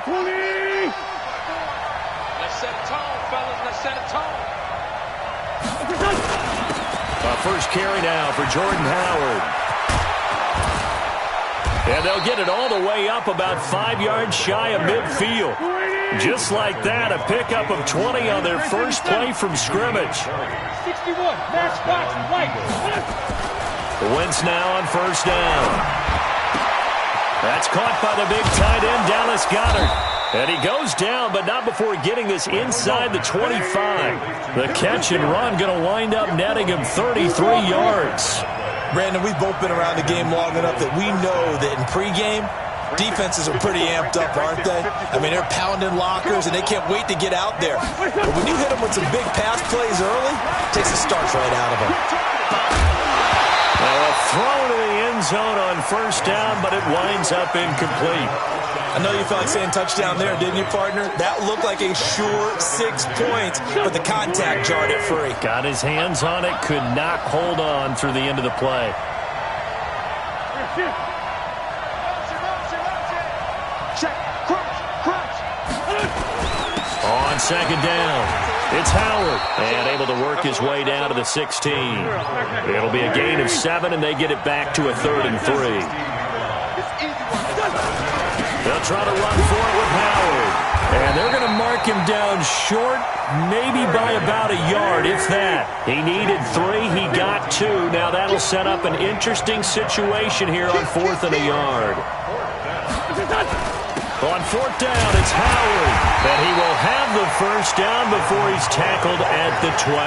20. Let's set a tone, fellas. Let's set a tone. First carry now for Jordan Howard. And they'll get it all the way up about 5 yards shy of midfield. Just like that, a pickup of 20 on their first play from scrimmage. 61, match box, right. Wentz now on first down. That's caught by the big tight end, Dallas Goedert. And he goes down, but not before getting this inside the 25. The catch and run going to wind up netting him 33 yards. Brandon, we've both been around the game long enough that we know that in pregame, defenses are pretty amped up, aren't they? I mean, they're pounding lockers, and they can't wait to get out there. But when you hit them with some big pass plays early, it takes the starch right out of them. Now a throw to the end zone on first down, but it winds up incomplete. I know you felt like saying touchdown there, didn't you, partner? That looked like a sure 6 points, but the contact jarred it free. Got his hands on it, could not hold on through the end of the play. On second down, it's Howard, and able to work his way down to the 16. It'll be a gain of 7, and they get it back to a 3rd and 3. They'll try to run for it with Howard. And they're going to mark him down short, maybe by about a yard, if that. He needed 3, he got 2. Now that'll set up an interesting situation here on 4th and a yard. On 4th down, it's Howard. And he will have the first down before he's tackled at the 12.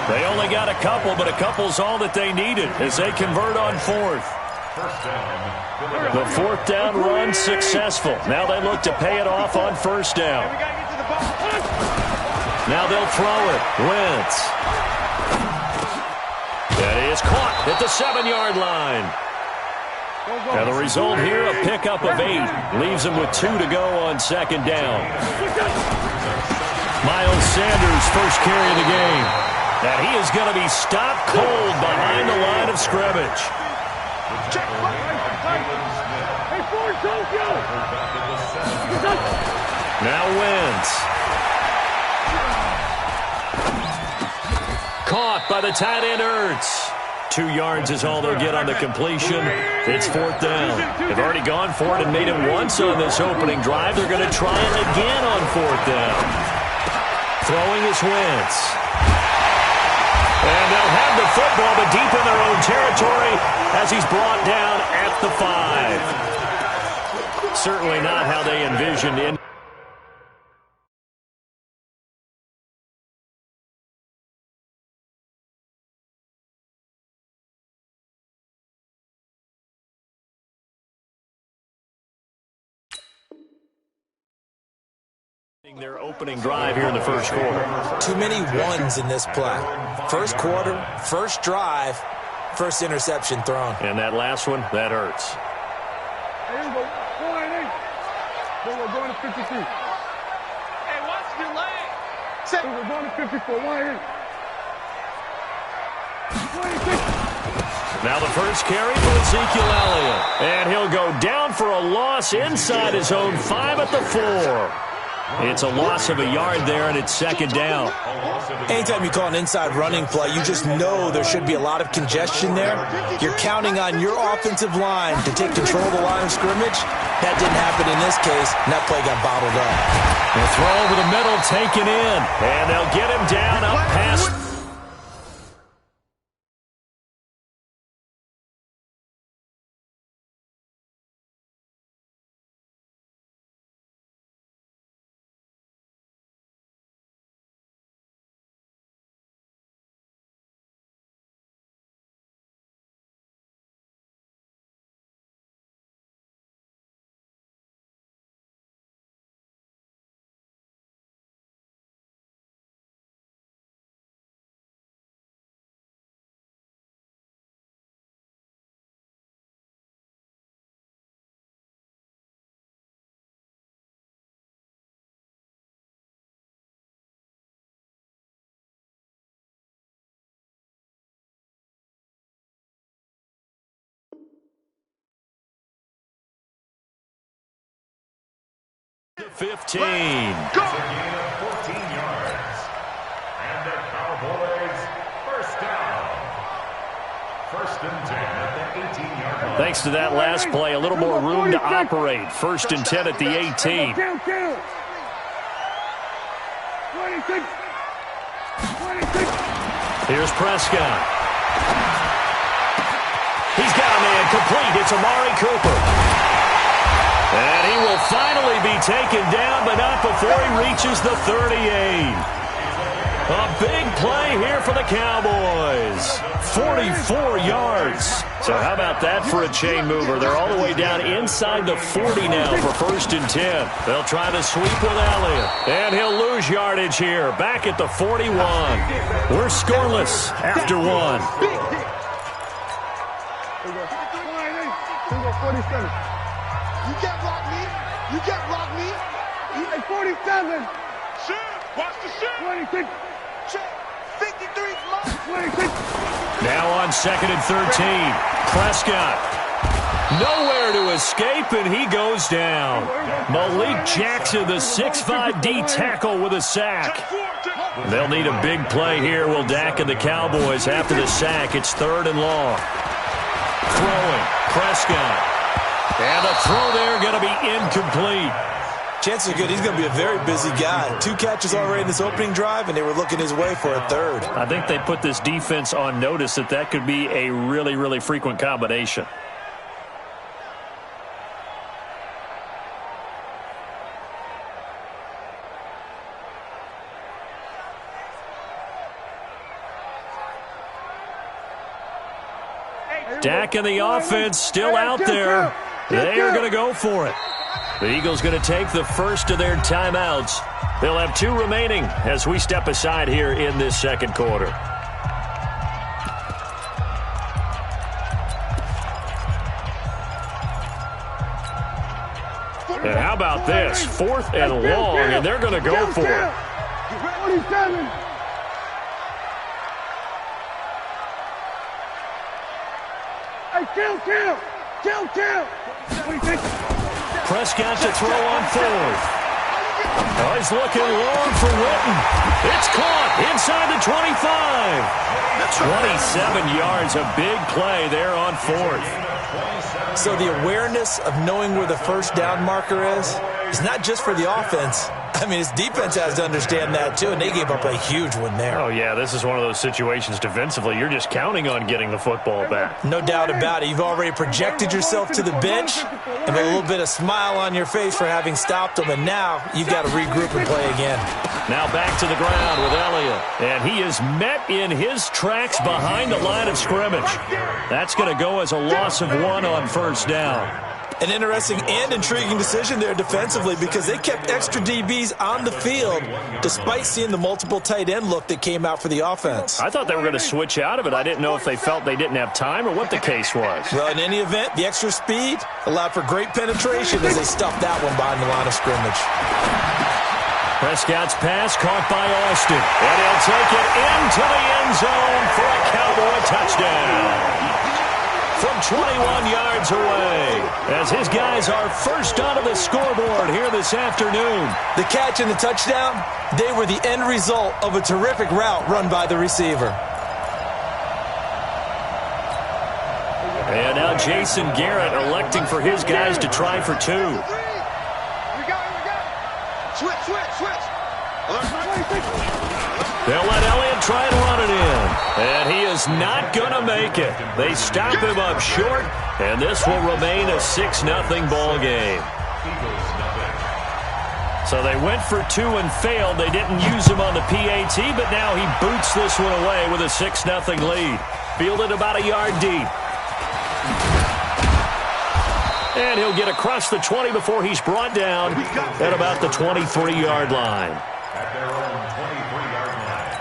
They only got a couple, but a couple's all that they needed as they convert on 4th. The 4th down run successful. Now they look to pay it off on first down. Now they'll throw it. Wentz. That is caught at the 7-yard line. Now the result here, a pickup of 8. Leaves them with 2 to go on second down. Miles Sanders, first carry of the game. And he is going to be stopped cold behind the line of scrimmage. Now Wentz. Caught by the tight end Ertz. 2 yards is all they'll get on the completion. It's 4th down. They've already gone for it and made it once on this opening drive. They're going to try it again on 4th down. Throwing is Wentz. And they'll have the football, but deep in their own territory as he's brought down at the 5. Certainly not how they envisioned it. Their opening drive here in the first quarter. Too many ones in this play. First quarter, first drive, first interception thrown. And that last one, that hurts. Here we go. We're going to 53. Hey, watch your leg. We're going to 54. Now the first carry for Ezekiel Elliott. And he'll go down for a loss inside his own 5 at the 4. It's a loss of a yard there, and it's second down. Anytime you call an inside running play, you just know there should be a lot of congestion there. You're counting on your offensive line to take control of the line of scrimmage. That didn't happen in this case, and that play got bottled up. The throw over the middle taken in, and they'll get him down up past 15. It's a gain of 14 yards. And the Cowboys first down. First and 10 at the 18-yard line. Thanks to that last play, a little more room to operate. First and 10 at the 18. Down. 26. Here's Prescott. He's got a man complete. It's Amari Cooper. And he will finally be taken down, but not before he reaches the 38. A big play here for the Cowboys. 44 yards. So how about that for a chain mover? They're all the way down inside the 40 now for first and 10. They'll try to sweep with Elliott. And he'll lose yardage here. Back at the 41. We're scoreless after one. 47. You can't block me. You can't block me. Hey, 47. Shit. Watch the shit. 26. Check. 53 mine. 26. Now on second and 13. Prescott. Nowhere to escape, and he goes down. Malik Jackson, the 6'5" D tackle with a sack. They'll need a big play here, will Dak and the Cowboys. After the sack, it's third and long. Throwing. Prescott. And the throw there going to be incomplete. Chances are good he's going to be a very busy guy. 2 catches already in this opening drive, and they were looking his way for a third. I think they put this defense on notice that could be a really, really frequent combination. Dak and the offense still out there. They are going to go for it. The Eagles going to take the first of their timeouts. They'll have 2 remaining as we step aside here in this second quarter. And how about this? 4th and long, and they're going to go for it. 47. Hey, kill. 26. Prescott to throw on 4th. Oh, he's looking long for Witten. It's caught inside the 25. 27 yards, a big play there on 4th. So the awareness of knowing where the first down marker is not just for the offense. I mean, his defense has to understand that, too, and they gave up a huge one there. Oh, yeah, this is one of those situations defensively. You're just counting on getting the football back. No doubt about it. You've already projected yourself to the bench and with a little bit of smile on your face for having stopped them, and now you've got to regroup and play again. Now back to the ground with Elliott, and he is met in his tracks behind the line of scrimmage. That's going to go as a loss of 1 on first down. An interesting and intriguing decision there defensively because they kept extra DBs on the field despite seeing the multiple tight end look that came out for the offense. I thought they were going to switch out of it. I didn't know if they felt they didn't have time or what the case was. Well, in any event, the extra speed allowed for great penetration as they stuffed that one behind the line of scrimmage. Prescott's pass caught by Austin, and he'll take it into the end zone for a Cowboy touchdown. From 21 yards away, as his guys are first onto the scoreboard here this afternoon. The catch and the touchdown, they were the end result of a terrific route run by the receiver. And now Jason Garrett electing for his guys to try for 2. We got it. Switch. They'll let Elliott try and run it in. And he is not going to make it. They stop him up short, and this will remain a 6-0 ball game. So they went for 2 and failed. They didn't use him on the PAT, but now he boots this one away with a 6-0 lead. Fielded about a yard deep. And he'll get across the 20 before he's brought down at about the 23-yard line. At their own 23-yard line.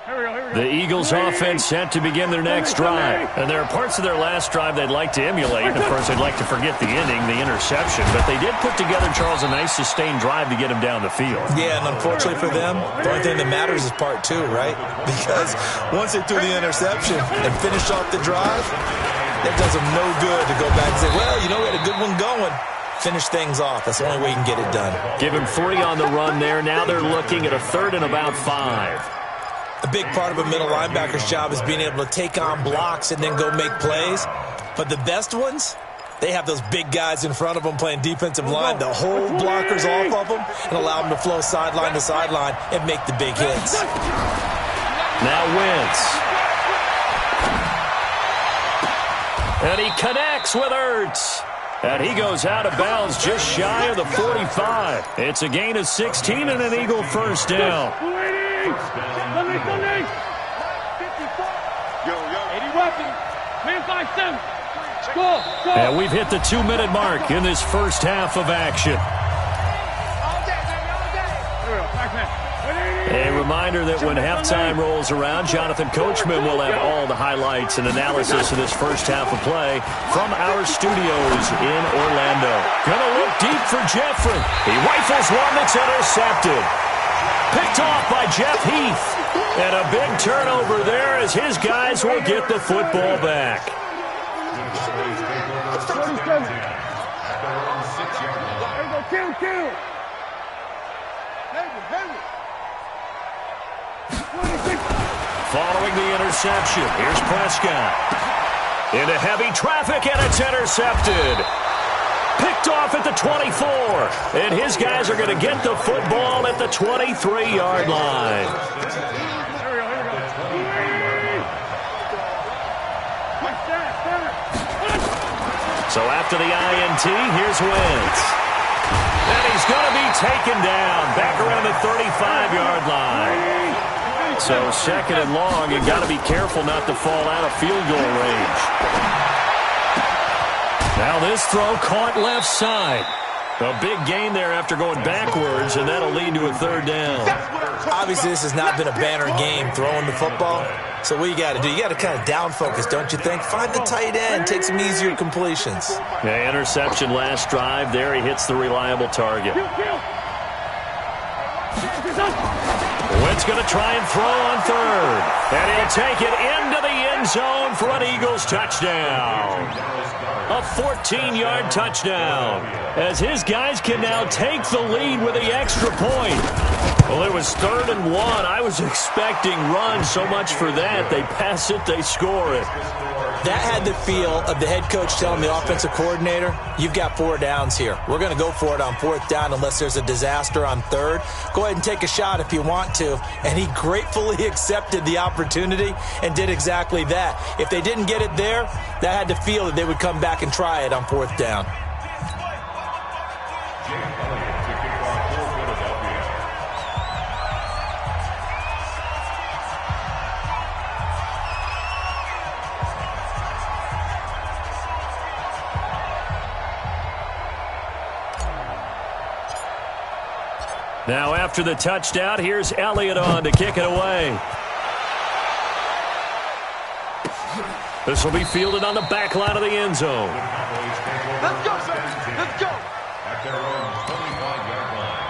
Here we go. The Eagles offense set to begin their next drive. And there are parts of their last drive they'd like to emulate. Of course, they'd like to forget the inning, the interception. But they did put together, Charles, a nice sustained drive to get him down the field. Yeah, and unfortunately for them, the only thing that matters is part two, right? Because once they threw the interception and finished off the drive, it does them no good to go back and say, well, you know, we had a good one going. Finish things off. That's the only way you can get it done. Give him 3 on the run there. Now they're looking at a 3rd and about 5. A big part of a middle linebacker's job is being able to take on blocks and then go make plays. But the best ones, they have those big guys in front of them playing defensive line to hold blockers off of them and allow them to flow sideline to sideline and make the big hits. Now Wentz. And he connects with Ertz. And he goes out of bounds just shy of the 45. It's a gain of 16 and an Eagle first down. And we've hit the 2-minute mark in this first half of action. A reminder that when halftime rolls around, Jonathan Coachman will have all the highlights and analysis of this first half of play from our studios in Orlando. Gonna look deep for Jeffrey. He rifles one that's intercepted. Picked off by Jeff Heath. And a big turnover there as his guys will get the football back. Following the interception, here's Prescott. Into heavy traffic, and it's intercepted. Picked off at the 24. And his guys are going to get the football at the 23-yard line. So after the INT, here's Wentz. And he's going to be taken down back around the 35-yard line. So 2nd and long, you got to be careful not to fall out of field goal range. Now this throw caught left side. A big gain there after going backwards, and that'll lead to a 3rd down. Obviously, this has not been a banner game throwing the football. So what you got to do, you got to kind of down focus, don't you think? Find the tight end, take some easier completions. Yeah, interception last drive. There he hits the reliable target. Wentz going to try and throw on 3rd. And he'll take it into the end zone for an Eagles touchdown. A 14-yard touchdown, as his guys can now take the lead with the extra point. Well, it was 3rd and 1. I was expecting run, so much for that. They pass it, they score it. That had the feel of the head coach telling the offensive coordinator, you've got 4 downs here. We're going to go for it on 4th down unless there's a disaster on 3rd. Go ahead and take a shot if you want to. And he gratefully accepted the opportunity and did exactly that. If they didn't get it there, that had the feel that they would come back and try it on 4th down. Now after the touchdown, here's Elliott on to kick it away. This will be fielded on the back line of the end zone. Let's go, let's go. At their own 25-yard line.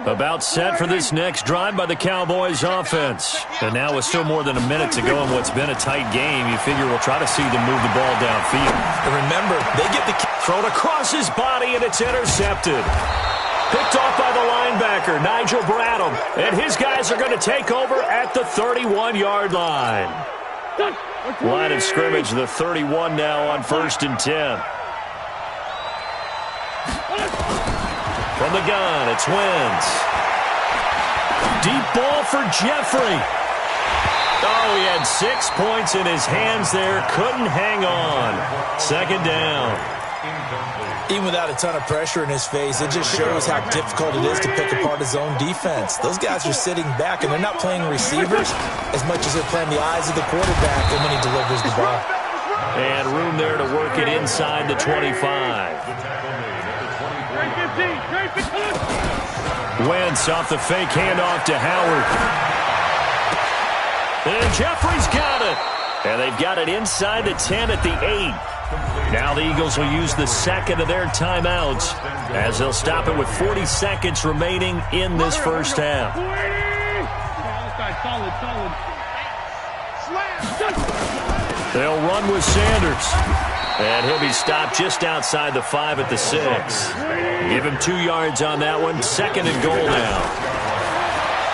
About set for this next drive by the Cowboys offense. And now with still more than a minute to go in what's been a tight game, you figure we'll try to see them move the ball downfield. And remember, they get the thrown across his body, and it's intercepted. Picked off by the linebacker, Nigel Bradham. And his guys are going to take over at the 31-yard line. Line of scrimmage, the 31 now on 1st and 10. From the gun, it's Wentz. Deep ball for Jeffrey. Oh, he had 6 points in his hands there. Couldn't hang on. 2nd down. Even without a ton of pressure in his face, it just shows how difficult it is to pick apart his own defense. Those guys are sitting back, and they're not playing receivers as much as they're playing the eyes of the quarterback and when he delivers the ball. And room there to work it inside the 25. Wentz off the fake handoff to Howard. And Jeffrey's got it. And they've got it inside the 10 at the 8. Now the Eagles will use the second of their timeouts as they'll stop it with 40 seconds remaining in this first half. They'll run with Sanders. And he'll be stopped just outside the 5 at the 6. Give him 2 yards on that one. Second and goal now.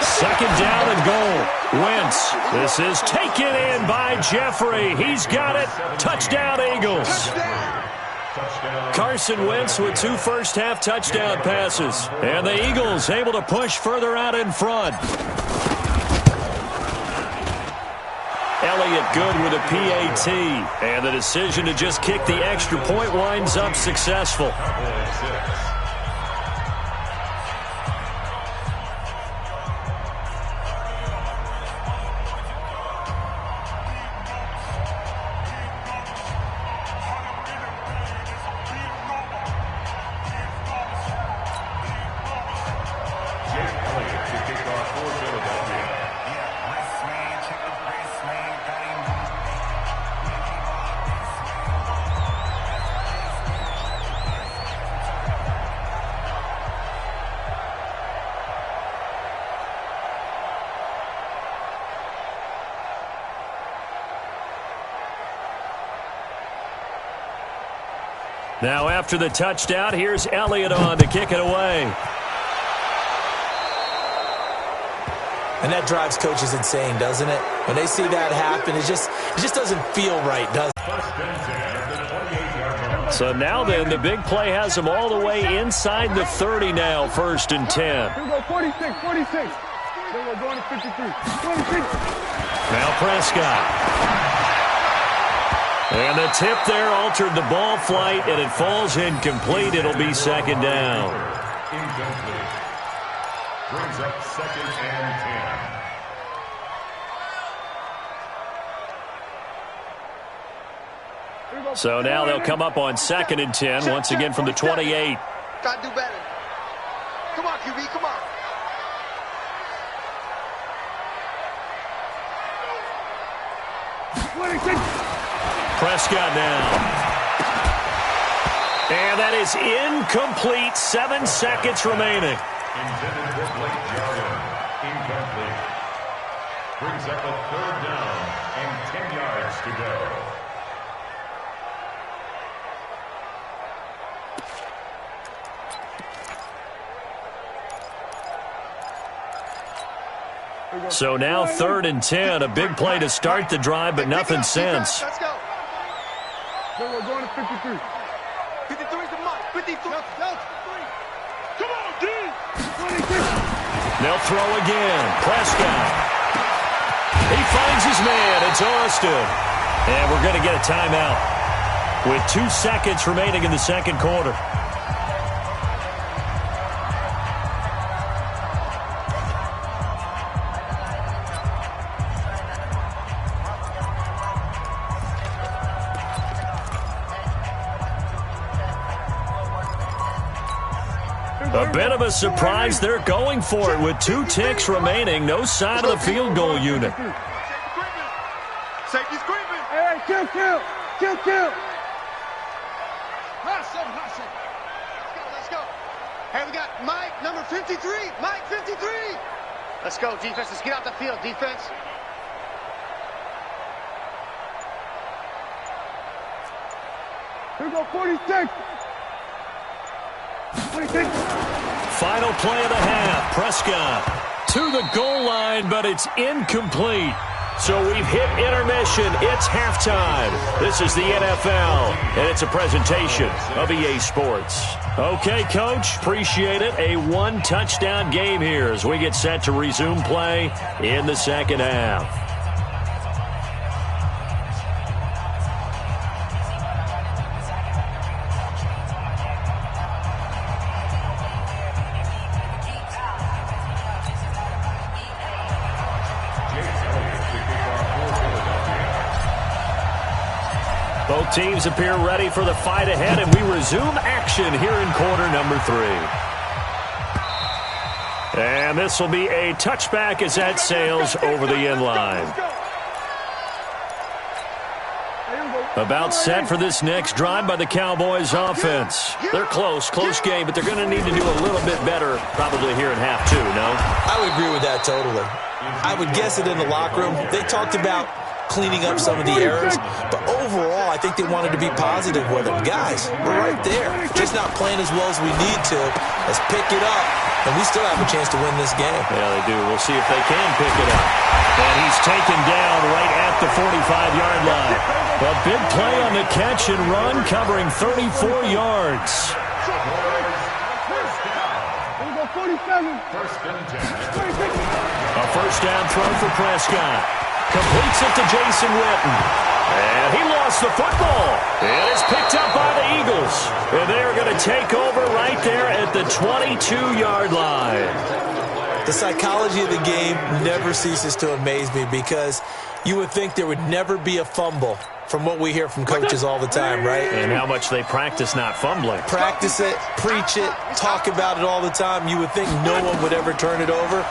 Second down and goal. Wentz. This is taken in by Jeffrey. He's got it. Touchdown, Eagles. Carson Wentz with 2 first-half touchdown passes. And the Eagles able to push further out in front. Elliott good with a PAT. And the decision to just kick the extra point winds up successful. Now after the touchdown, here's Elliott on to kick it away. And that drives coaches insane, doesn't it? When they see that happen, it just doesn't feel right, does it? So now then, the big play has them all the way inside the 30 now, first and 10. Here we go, 46. Then we're going to 53. 26. Now Prescott. And the tip there altered the ball flight, and it falls incomplete. It'll be second down. Incomplete. Brings up second and 10. So now they'll come up on second and 10, once again from the 28. Gotta do better. Come on, QB, come on. Prescott now. And that is incomplete. 7 seconds remaining. Intended for Blake Jarwin. Incomplete. Brings up a third down and 10 yards to go. So now third and 10. A big play to start the drive, but nothing since. Let's go. Then we're going to 53. 53's the mark. 53. Come on, D. 26. They'll throw again. Prescott. He finds his man. It's Austin. And we're going to get a timeout with 2 seconds remaining in the second quarter. A bit of a surprise. They're going for it with 2 ticks remaining. No sign of the field goal unit. Safety's creeping. Hey, kill. Hustle. Let's go. Hey, we got Mike, number 53. Mike, 53. Let's go, defense. Let's get out the field, defense. Here we go, 46. 26. Final play of the half. Prescott to the goal line, but it's incomplete. So we've hit intermission. It's halftime. This is the NFL, and it's a presentation of EA Sports. Okay, Coach, appreciate it. A 1-touchdown game here as we get set to resume play in the second half. Both teams appear ready for the fight ahead, and we resume action here in quarter number 3. And this will be a touchback as that sails over the end line. About set for this next drive by the Cowboys offense. They're close game, but they're going to need to do a little bit better probably here in half 2, no? I would agree with that totally. I would guess it in the locker room. They talked about cleaning up some of the errors, but overall, I think they wanted to be positive with them. Guys, we're right there. Just not playing as well as we need to. Let's pick it up, and we still have a chance to win this game. Yeah, they do. We'll see if they can pick it up. And he's taken down right at the 45-yard line. A big play on the catch and run, covering 34 yards. A first down throw for Prescott. Completes it to Jason Witten. And he lost the football. It is picked up by the Eagles. And they are going to take over right there at the 22-yard line. The psychology of the game never ceases to amaze me because you would think there would never be a fumble from what we hear from coaches all the time, right? And how much they practice not fumbling. Practice it, preach it, talk about it all the time. You would think no one would ever turn it over.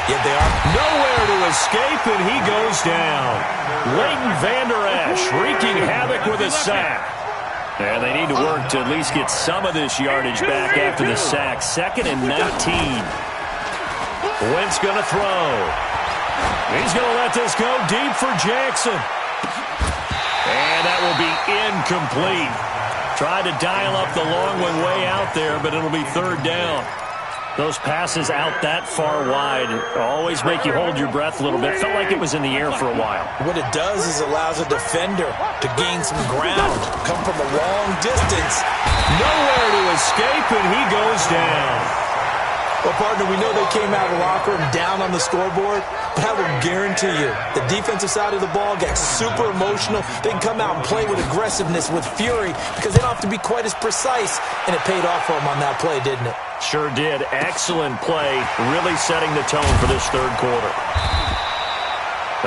Yet they are. Nowhere to escape, and he goes down. Leighton Vander Esch wreaking havoc with a sack. And they need to work to at least get some of this yardage back after the sack. 2nd and 19. Wentz going to throw. He's going to let this go deep for Jackson. And that will be incomplete. Tried to dial up the long one way out there, but it'll be 3rd down. Those passes out that far wide always make you hold your breath a little bit. Felt like it was in the air for a while. What it does is allows a defender to gain some ground, come from a long distance. Nowhere to escape, and he goes down. Well, partner, we know they came out of the locker room down on the scoreboard, but I will guarantee you the defensive side of the ball gets super emotional. They can come out and play with aggressiveness, with fury, because they don't have to be quite as precise, and it paid off for them on that play, didn't it? Sure did. Excellent play, really setting the tone for this 3rd quarter.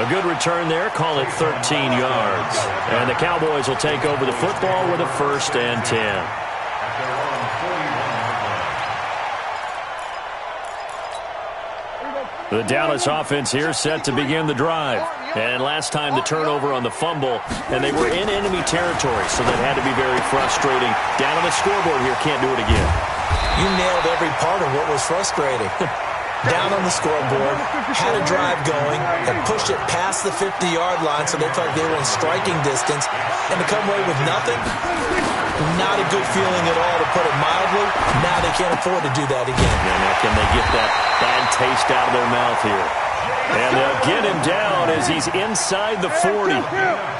A good return there, call it 13 yards. And the Cowboys will take over the football with a 1st and 10. The Dallas offense here set to begin the drive. And last time the turnover on the fumble, and they were in enemy territory, so that had to be very frustrating. Down on the scoreboard here, can't do it again. You nailed every part of what was frustrating. Down on the scoreboard, had a drive going, and pushed it past the 50-yard line so they felt like they were in striking distance, and to come away with nothing, not a good feeling at all, to put it mildly. Now they can't afford to do that again. And now can they get that bad taste out of their mouth here? And they'll get him down as he's inside the 40.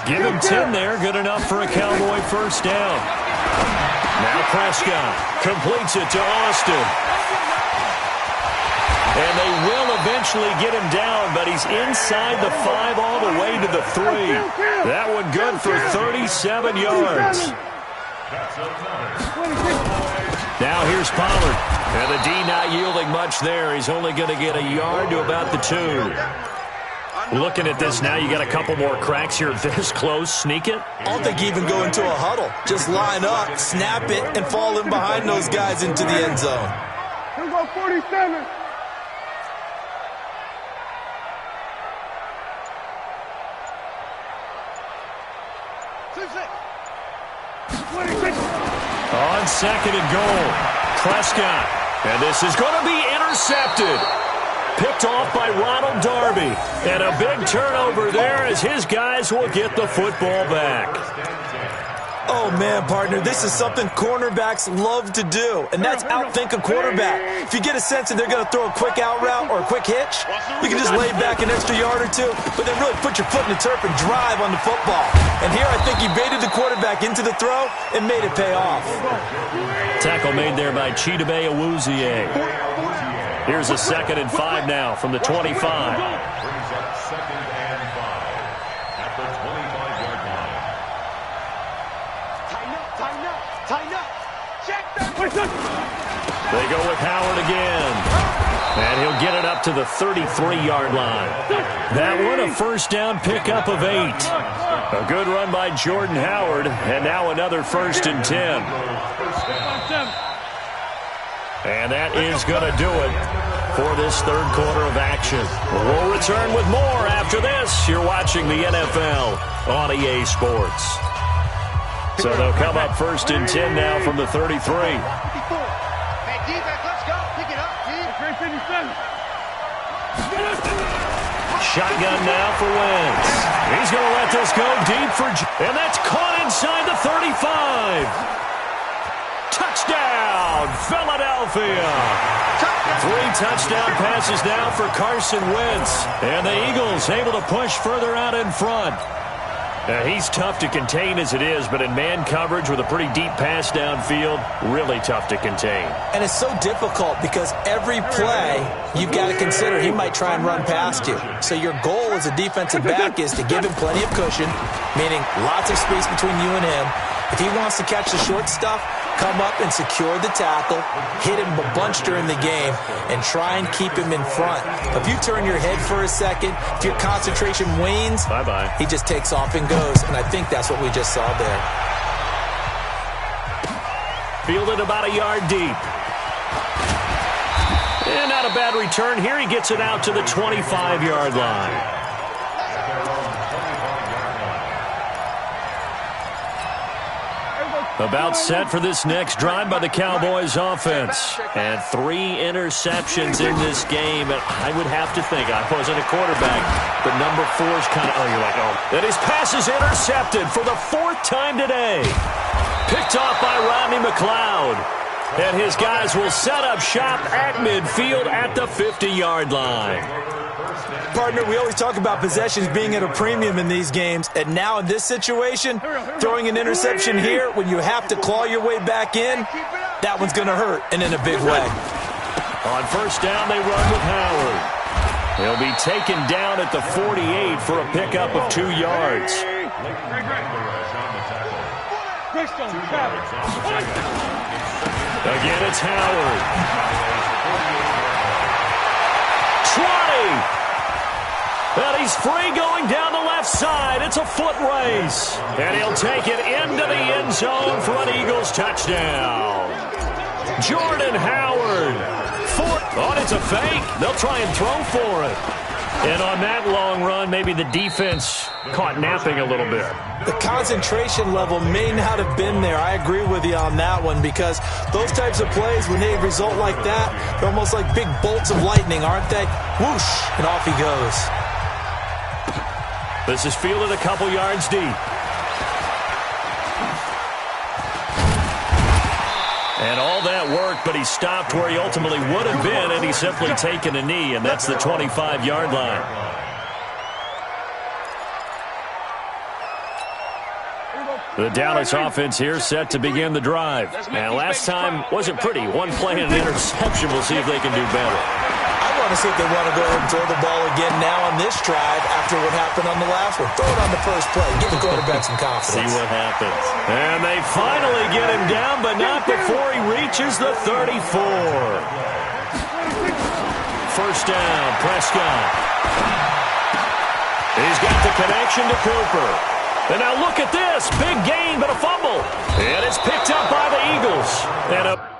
Give him 10 there, good enough for a Cowboy 1st down. Now Prescott completes it to Austin. And they will eventually get him down, but he's inside the 5 all the way to the 3. That one good for 37 yards. Now here's Pollard. And the D not yielding much there. He's only going to get a yard to about the 2. Looking at this now, you got a couple more cracks here this close. Sneak it? I don't think you even go into a huddle. Just line up, snap it, and fall in behind those guys into the end zone. Here go 47. On 2nd and goal, Prescott. And this is going to be intercepted. Picked off by Ronald Darby. And a big turnover there as his guys will get the football back. Oh, man, partner, this is something cornerbacks love to do, and that's outthink a quarterback. If you get a sense that they're going to throw a quick out route or a quick hitch, you can just lay back an extra yard or two, but then really put your foot in the turf and drive on the football. And here I think he baited the quarterback into the throw and made it pay off. Tackle made there by Chidobe Awuzie. Here's a 2nd and 5 now from the 25. They go with Howard again. And he'll get it up to the 33-yard line. That one a 1st down pickup of 8. A good run by Jordan Howard, and now another 1st and 10. And that is going to do it for this third quarter of action. We'll return with more after this. You're watching the NFL on EA Sports. So they'll come up 1st and 10 now from the 33. Hey, defense, let's go. Pick it up, team. Shotgun now for Wentz. He's going to let this go deep for... And that's caught inside the 35. Touchdown, Philadelphia. 3 touchdown passes now for Carson Wentz. And the Eagles able to push further out in front. He's tough to contain as it is, but in man coverage with a pretty deep pass downfield, really tough to contain. And it's so difficult because every play you've got to consider he might try and run past you. So your goal as a defensive back is to give him plenty of cushion, meaning lots of space between you and him. If he wants to catch the short stuff, come up and secure the tackle, hit him a bunch during the game, and try and keep him in front. If you turn your head for a second, if your concentration wanes, bye-bye. He just takes off and goes, and I think that's what we just saw there. Fielded about a yard deep. And not a bad return here. He gets it out to the 25-yard line. About set for this next drive by the Cowboys offense. And 3 interceptions in this game. And I would have to think, I wasn't a quarterback, but number 4's kind of, you're like, oh. And his pass is intercepted for the 4th time today. Picked off by Rodney McLeod. And his guys will set up shop at midfield at the 50-yard line. Partner, we always talk about possessions being at a premium in these games, and now in this situation, throwing an interception here when you have to claw your way back in, that one's going to hurt, and in a big way. On 1st down, they run with Howard. He'll be taken down at the 48 for a pickup of 2 yards. Again, it's Howard. 20. And he's free going down the left side. It's a foot race. And he'll take it into the end zone for an Eagles touchdown. Jordan Howard. Oh, it's a fake. They'll try and throw for it. And on that long run, maybe the defense caught napping a little bit. The concentration level may not have been there. I agree with you on that one because those types of plays, when they result like that, they're almost like big bolts of lightning, aren't they? Whoosh, and off he goes. This is fielded a couple yards deep. And all that worked, but he stopped where he ultimately would have been, and he's simply taken a knee, and that's the 25-yard line. The Dallas offense here set to begin the drive. And last time wasn't pretty. 1 play and an interception. We'll see if they can do better. I want to see if they want to go ahead and throw the ball again now on this drive after what happened on the last one. Throw it on the first play. Give the quarterback some confidence. See what happens. And they finally get him down, but not before he reaches the 34. 1st down, Prescott. He's got the connection to Cooper. And now look at this. Big gain, but a fumble. And it's picked up by the Eagles. And a